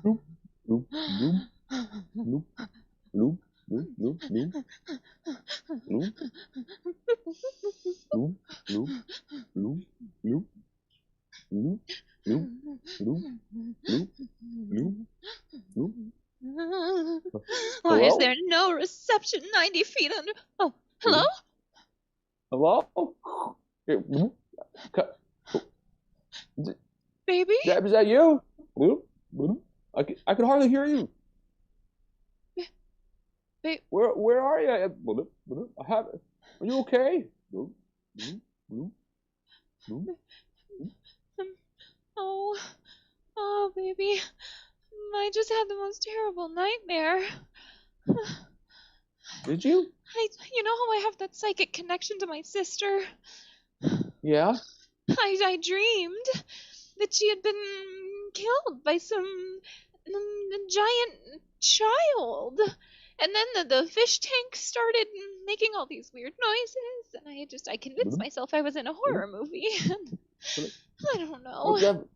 Bloop, bloop, bloop, bloop, bloop, bloop, bloop, bloop, bloop, bloop, bloop, bloop, bloop, bloop, bloop, bloop, bloop, bloop, bloop. Why is Hello? there no reception 90 feet under? Oh, hello? Hello? Here, bloop. Baby? Deb, is that you? Bloop, bloop. I can hardly hear you. Ba- Where are you? Bloop, bloop. Are you okay? Boop, boop, boop, boop. Oh, oh, baby. I just had the most terrible nightmare. Did you? You know how I have that psychic connection to my sister? Yeah. I dreamed that she had been killed by some giant child. And then the fish tank started making all these weird noises, and I convinced myself I was in a horror movie. I don't know. What's up?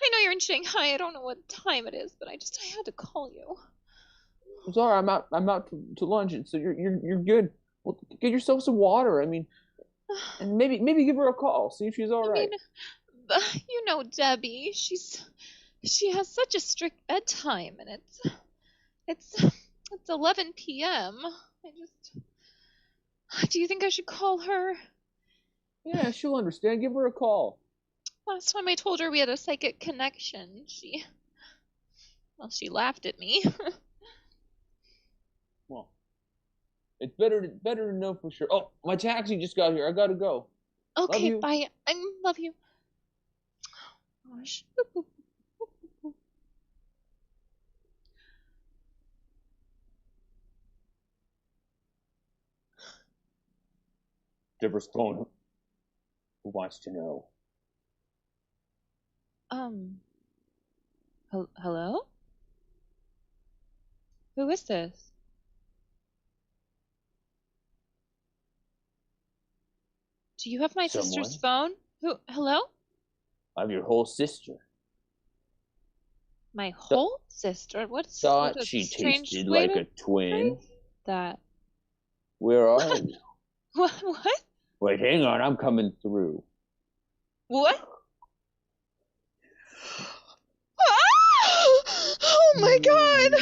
I know you're in Shanghai. I don't know what time it is, but I had to call you. I'm sorry. I'm out to lunch, so you're good. Well, get yourself some water. I mean, and maybe give her a call. See if she's all right. You know Debbie. She has such a strict bedtime, and it's 11 p.m. Do you think I should call her? Yeah, she'll understand. Give her a call. Last time I told her we had a psychic connection, she laughed at me. Well, it's better to know for sure. Oh, my taxi just got here. I gotta go. Okay, you. bye. I love you. Gosh. Deborah's phone. Who wants to know? Hello? Who is this? Do you have my sister's phone? Hello? I'm your whole sister. My whole sister? What Thought a she strange tasted way like to a twin. phrase that. Where are you? What? Wait, hang on. I'm coming through. What? Oh my god! A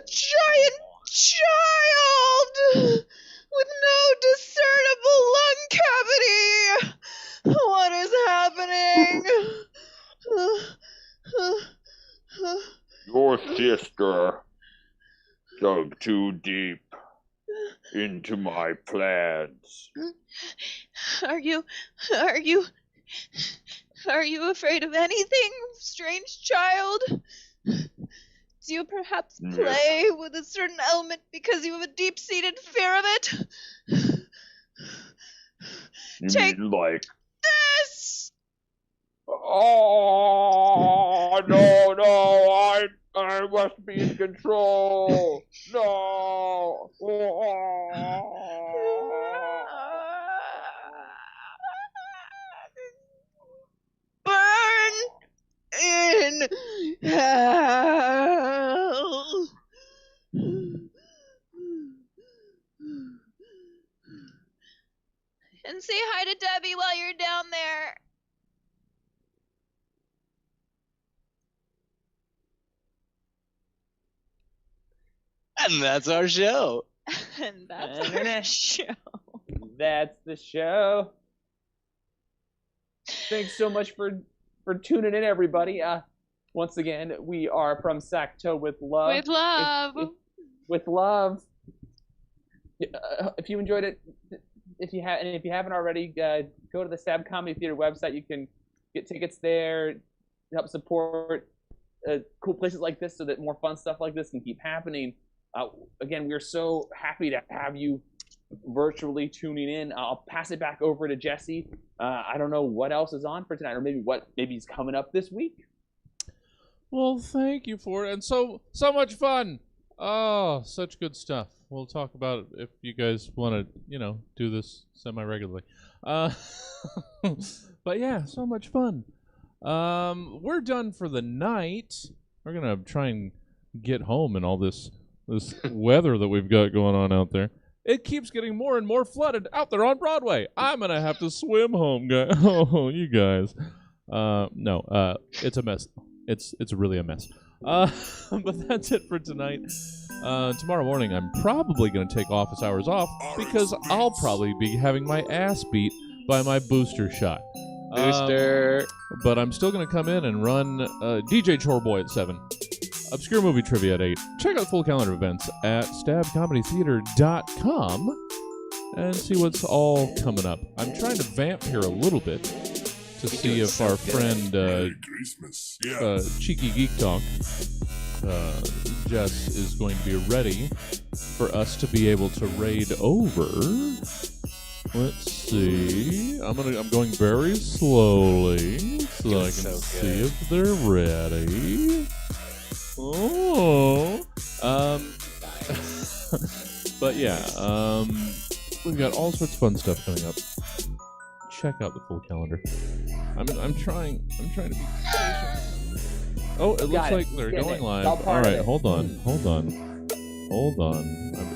giant child with no discernible lung cavity! What is happening? Your sister dug too deep into my plans. Are you afraid of anything, strange child? Do you perhaps play with a certain element because you have a deep-seated fear of it? You Take mean like... this! Oh, no, I must be in control. No. Burn in hell. And say hi to Debbie while you're down there. And that's our show. And that's our show. That's the show. Thanks so much for tuning in, everybody. Once again, we are from Sacto with love. With love. With love. If you enjoyed it, if you haven't already, go to the Stab Comedy Theater website. You can get tickets there, help support cool places like this, so that more fun stuff like this can keep happening. Again, we're so happy to have you virtually tuning in. I'll pass it back over to Jesse. I don't know what else is on for tonight, or maybe is coming up this week. Well, thank you for it, and so much fun. Oh, such good stuff. We'll talk about it if you guys want to, do this semi-regularly. But yeah, so much fun. We're done for the night. We're gonna try and get home in all this weather that we've got going on out there. It keeps getting more and more flooded out there on Broadway. I'm gonna have to swim home, guys. Oh, you guys. No, it's a mess. It's really a mess. But that's it for tonight. Tomorrow morning, I'm probably going to take office hours off because I'll probably be having my ass beat by my booster shot. Booster. But I'm still going to come in and run DJ Chore Boy at 7. Obscure Movie Trivia at 8. Check out the full calendar of events at stabcomedytheater.com and see what's all coming up. I'm trying to vamp here a little bit to see if our friend Christmas. Cheeky Geek Talk, Jess, is going to be ready for us to be able to raid over. Let's see. I'm going very slowly so I can see if they're ready. Oh. But yeah, we've got all sorts of fun stuff coming up. Check out the full calendar. I'm trying to be patient. Oh, it looks like they're going live. All right, hold on.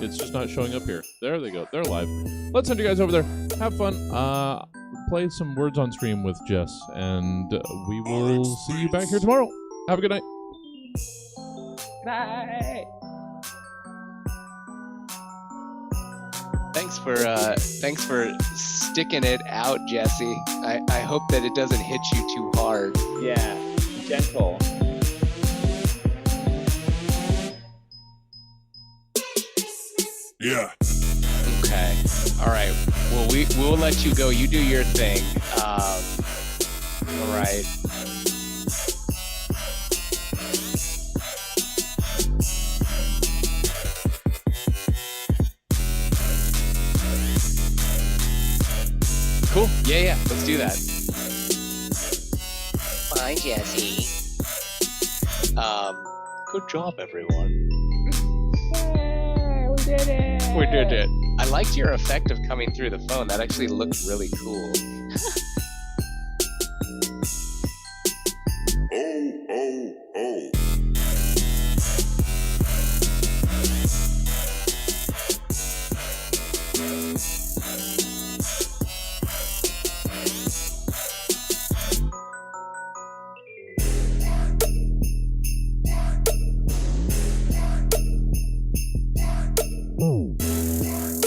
It's just not showing up here. There they go. They're live. Let's send you guys over there. Have fun. Play some words on stream with Jess, and we will see you back here tomorrow. Have a good night. Bye. Thanks for sticking it out, Jesse. I hope that it doesn't hit you too hard. Yeah, gentle. Yeah. Okay. All right. Well, we'll let you go. You do your thing. All right. Cool. Yeah. Let's do that. Bye, Jesse. Good job, everyone. Yay, we did it. We did it. I liked your effect of coming through the phone. That actually looked really cool.